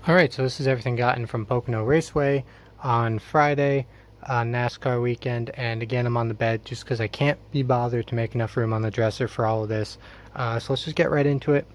Alright, so this is everything gotten from Pocono Raceway on Friday, NASCAR weekend, and again I'm on the bed just because I can't be bothered to make enough room on the dresser for all of this. So let's just get right into it.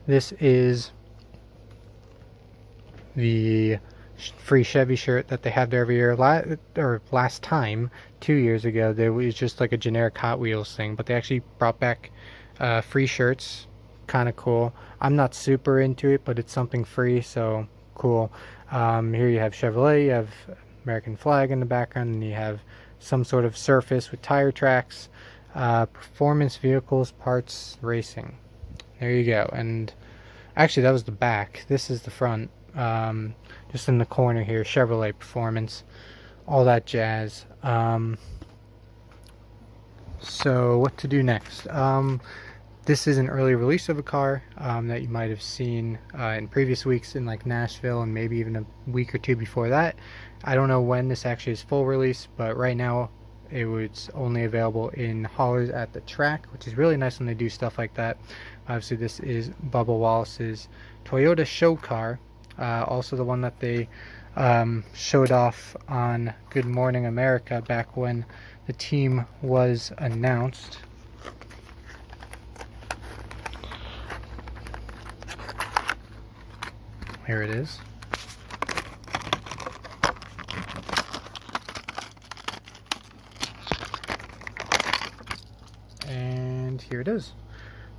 This is the free Chevy shirt that they have there every year. Last time, 2 years ago, there was just like a generic Hot Wheels thing, but they actually brought back free shirts. Kind of cool. I'm not super into it, but it's something free, so cool. Here you have Chevrolet, you have American flag in the background, and you have some sort of surface with tire tracks, performance vehicles, parts, racing. There you go. And actually, that was the back. This is the front. Just in the corner here, Chevrolet performance, all that jazz. So what to do next? This is an early release of a car that you might have seen in previous weeks in like Nashville and maybe even a week or two before that. I don't know when this actually is full release, but right now it was only available in haulers at the track, which is really nice when they do stuff like that. Obviously this is Bubba Wallace's Toyota show car, also the one that they showed off on Good Morning America back when the team was announced. Here it is. And here it is.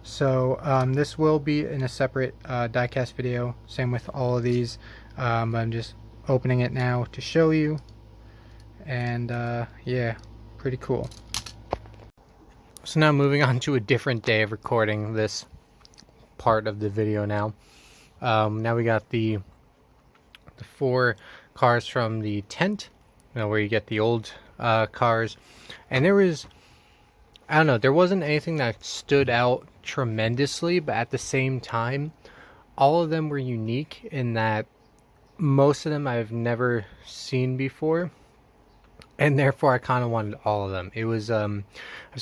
So this will be in a separate diecast video. Same with all of these. I'm just opening it now to show you. And yeah, pretty cool. So now moving on to a different day of recording this part of the video now. Now we got the 4 cars from the tent, where you get the old cars, and there was, I don't know, there wasn't anything that stood out tremendously, but at the same time, all of them were unique in that most of them I've never seen before, and therefore I kind of wanted all of them. It was, so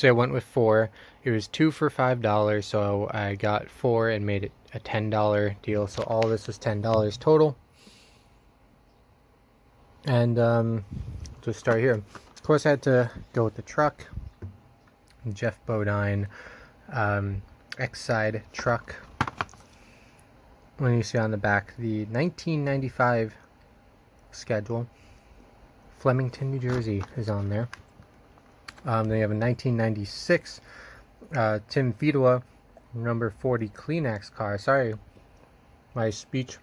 I went with 4. It was 2 for $5, so I got 4 and made it a $10 deal. So all this was $10 total. And just start here. Of course, I had to go with the truck. Jeff Bodine X-Side truck. When you see on the back, the 1995 schedule. Flemington, New Jersey is on there. Then you have a 1996 Tim Vidua number 40 Kleenex car. Sorry, my speech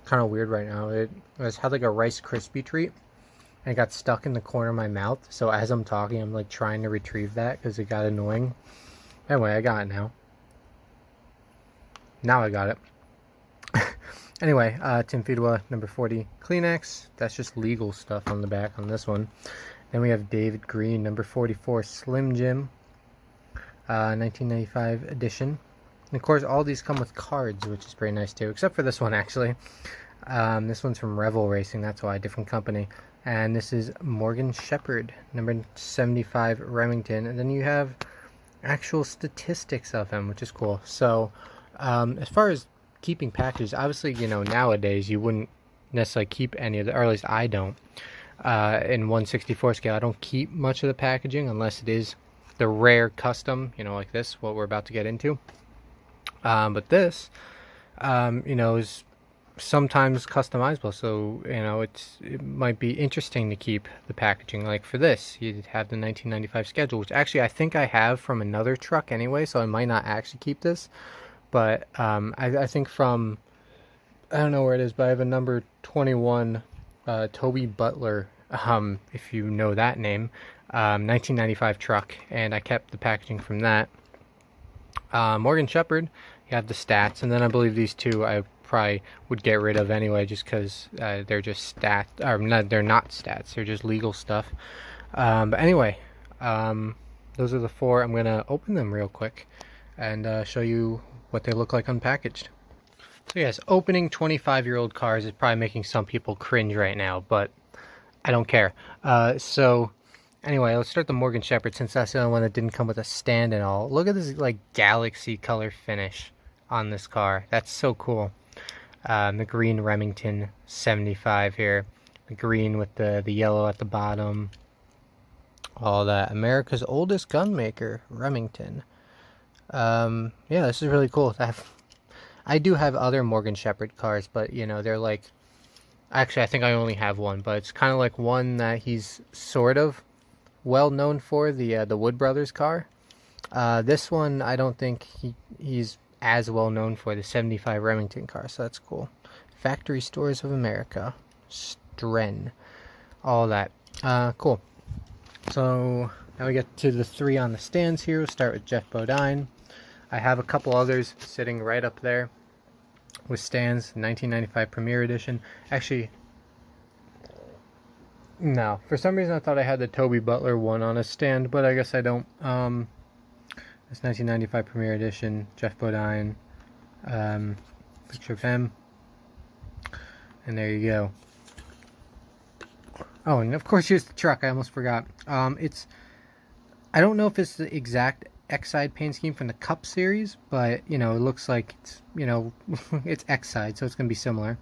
kind of weird right now. It had like a Rice Krispie treat and it got stuck in the corner of my mouth. So as I'm talking, I'm like trying to retrieve that because it got annoying. Anyway, I got it now. Now I got it. Anyway, Tim Vidua number 40 Kleenex. That's just legal stuff on the back on this one. Then we have David Green number 44 Slim Jim 1995 edition. And of course all these come with cards, which is pretty nice too, except for this one actually. This one's from Revel Racing, that's why, different company. And this is Morgan Shepherd number 75 Remington. And then you have actual statistics of him, which is cool. So as far as keeping packages, obviously, you know, nowadays you wouldn't necessarily keep any of the, or at least I don't. In 1/64 scale, I don't keep much of the packaging unless it is the rare custom, you know, like this, what we're about to get into. But this, you know, is sometimes customizable, so, you know, it might be interesting to keep the packaging. Like for this, you have the 1995 schedule, which actually I think I have from another truck anyway, so I might not actually keep this. But I think from, I don't know where it is, but I have a number 21 Toby Butler, if you know that name, 1995 truck, and I kept the packaging from that. Morgan Shepherd, you have the stats, and then I believe these two I probably would get rid of anyway, just because they're just stats, or not, they're not stats, they're just legal stuff. But anyway, those are the 4. I'm gonna open them real quick and show you what they look like unpackaged. So yes, opening 25-year-old cars is probably making some people cringe right now, but I don't care. So anyway, let's start the Morgan Shepherd, since that's the only one that didn't come with a stand and all. Look at this like galaxy color finish on this car. That's so cool. The green Remington 75 here. The green with the yellow at the bottom. All that. America's oldest gun maker, Remington. Yeah, this is really cool. I do have other Morgan Shepherd cars, but you know, they're like, actually I think I only have one, but it's kind of like one that he's sort of well known for, the Wood Brothers car. This one I don't think he's as well known for, the 75 Remington car, so that's cool. Factory Stores of America, Stren, all that. Cool. So now we get to the 3 on the stands here. We'll start with Jeff Bodine. I have a couple others sitting right up there with stands. 1995 Premier Edition. Actually, no. For some reason I thought I had the Toby Butler one on a stand, but I guess I don't. It's 1995 Premier Edition, Jeff Bodine. Picture of him. And there you go. Oh, and of course here's the truck. I almost forgot. I don't know if it's the exact X-Side paint scheme from the Cup series, but, you know, it looks like it's, you know, it's X-Side, so it's going to be similar.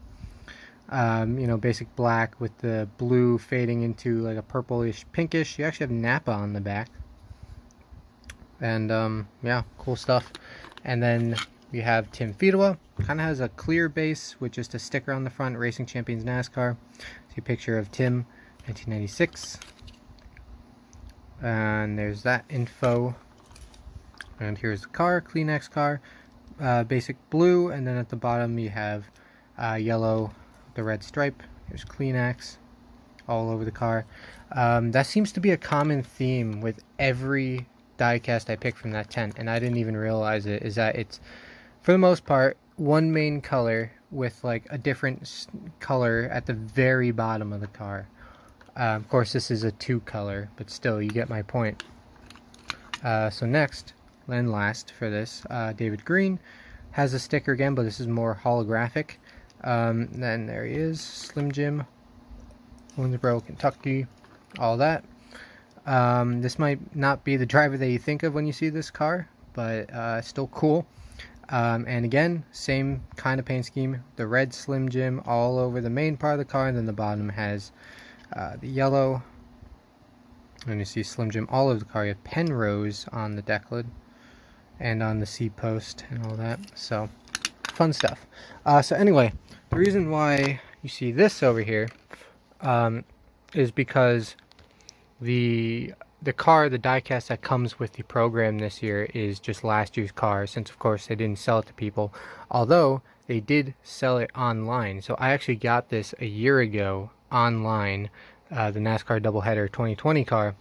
You know, basic black with the blue fading into like a purplish pinkish. You actually have Napa on the back. And, yeah, cool stuff. And then we have Tim Fedewa. Kind of has a clear base with just a sticker on the front, Racing Champions NASCAR. See a picture of Tim, 1996. And there's that info. And here's the car, Kleenex car. Basic blue, and then at the bottom you have yellow, the red stripe. Here's Kleenex all over the car. That seems to be a common theme with every diecast I pick from that tent, and I didn't even realize it, is that it's, for the most part, one main color with like a different color at the very bottom of the car. Of course this is a 2 color, but still you get my point. So next and last for this, David Green has a sticker again, but this is more holographic. Then there he is, Slim Jim, Owensboro, Kentucky, all that. This might not be the driver that you think of when you see this car, but still cool. And again, same kind of paint scheme, the red Slim Jim all over the main part of the car, and then the bottom has the yellow, and you see Slim Jim all over the car. You have Penrose on the deck lid and on the seat post and all that, so fun stuff. So anyway, the reason why you see this over here is because the car, the diecast that comes with the program this year is just last year's car, since of course they didn't sell it to people, although they did sell it online. So I actually got this a year ago online, the NASCAR Doubleheader 2020 car,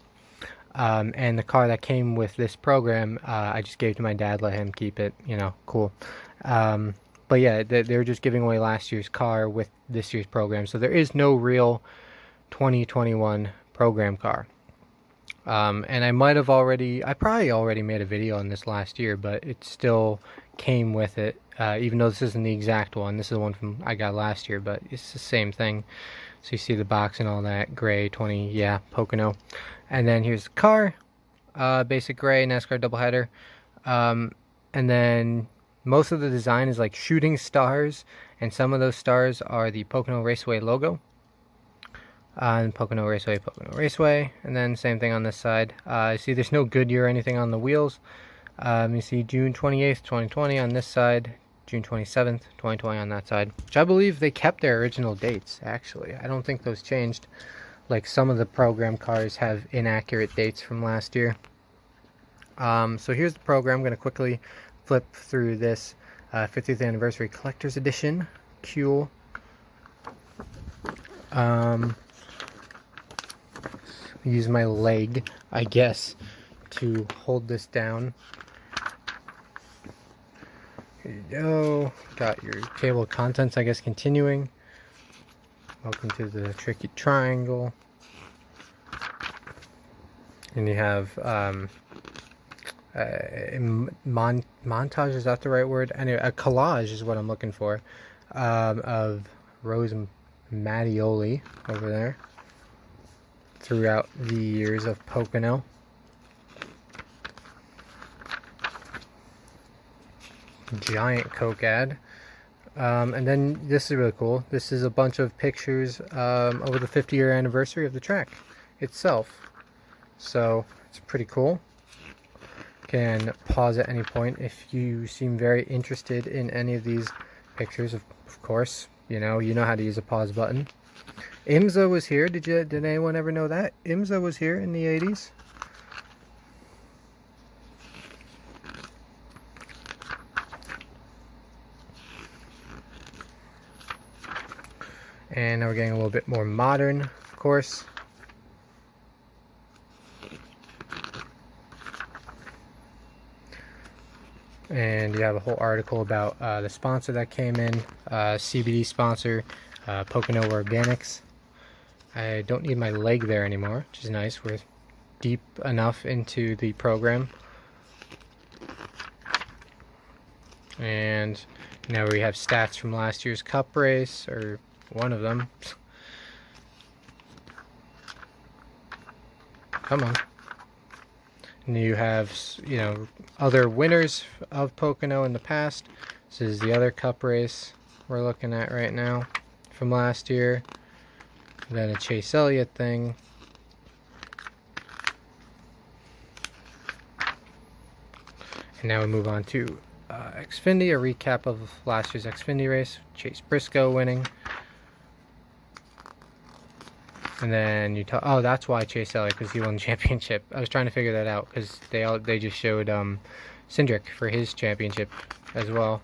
and the car that came with this program, I just gave to my dad, let him keep it, you know, cool. But yeah, they were just giving away last year's car with this year's program, so there is no real 2021 program car. And I probably already made a video on this last year, but it still came with it, even though this isn't the exact one. This is the one from I got last year, but it's the same thing. So you see the box and all that, gray 20, yeah, Pocono. And then here's the car, basic gray NASCAR doubleheader. And then most of the design is like shooting stars, and some of those stars are the Pocono Raceway logo. And Pocono Raceway, and then same thing on this side. See, there's no Goodyear or anything on the wheels. You see June 28th, 2020 on this side, June 27th, 2020 on that side, which I believe they kept their original dates, actually. I don't think those changed. Like some of the program cars have inaccurate dates from last year. So here's the program. I'm going to quickly flip through this 50th Anniversary Collector's Edition. Cool. Use my leg, I guess, to hold this down. Here you go. Got your table of contents, I guess, continuing. Welcome to the Tricky Triangle. And you have montage, is that the right word? Anyway, a collage is what I'm looking for, of Rose Mattioli over there throughout the years of Pocono. Giant Coke ad. And then this is really cool. This is a bunch of pictures over the 50-year anniversary of the track itself. So it's pretty cool. Can pause at any point if you seem very interested in any of these pictures. Of course, you know how to use a pause button. IMSA was here. Did anyone ever know that? IMSA was here in the 80s. And now we're getting a little bit more modern, of course. And you have a whole article about the sponsor that came in, CBD sponsor, Pocono Organics. I don't need my leg there anymore, which is nice. We're deep enough into the program. And now we have stats from last year's cup race, or one of them. Come on. And you have, other winners of Pocono in the past. This is the other cup race we're looking at right now from last year. And then a Chase Elliott thing. And now we move on to Xfinity, a recap of last year's Xfinity race. Chase Briscoe winning. And then you oh, that's why Chase Elliott, because he won the championship. I was trying to figure that out because they just showed Cindric for his championship as well.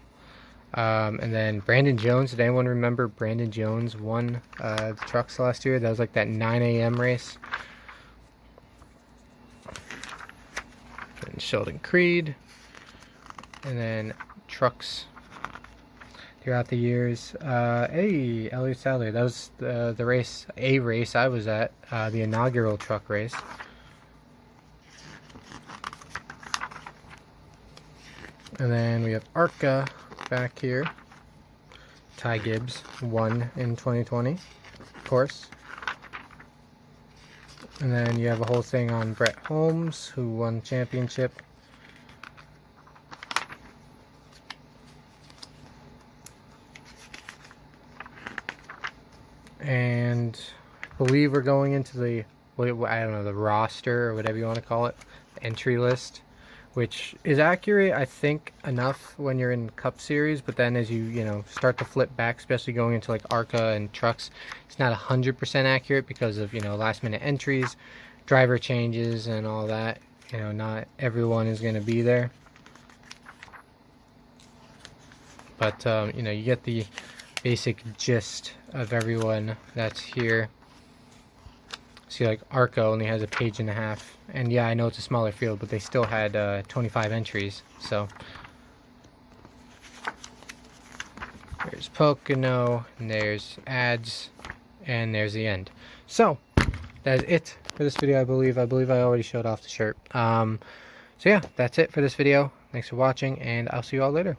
And then Brandon Jones. Did anyone remember Brandon Jones won the trucks last year? That was like that 9 a.m. race. And Sheldon Creed. And then trucks throughout the years. Hey, Elliott Sadler. That was the race, a race I was at, the inaugural truck race. And then we have ARCA back here. Ty Gibbs won in 2020, of course. And then you have a whole thing on Brett Holmes, who won championship. And I believe we're going into the, I don't know, the roster or whatever you want to call it, entry list, which is accurate, I think, enough when you're in Cup Series, but then as you start to flip back, especially going into like ARCA and trucks, it's not 100% accurate because of, last minute entries, driver changes and all that. Not everyone is going to be there. But, you get the basic gist of everyone that's here. See, like ARCA only has a page and a half, and yeah, I know it's a smaller field, but they still had 25 entries. So there's Pocono, and there's ads, and there's the end. So that's it for this video. I believe I already showed off the shirt. So yeah, that's it for this video. Thanks for watching, and I'll see you all later.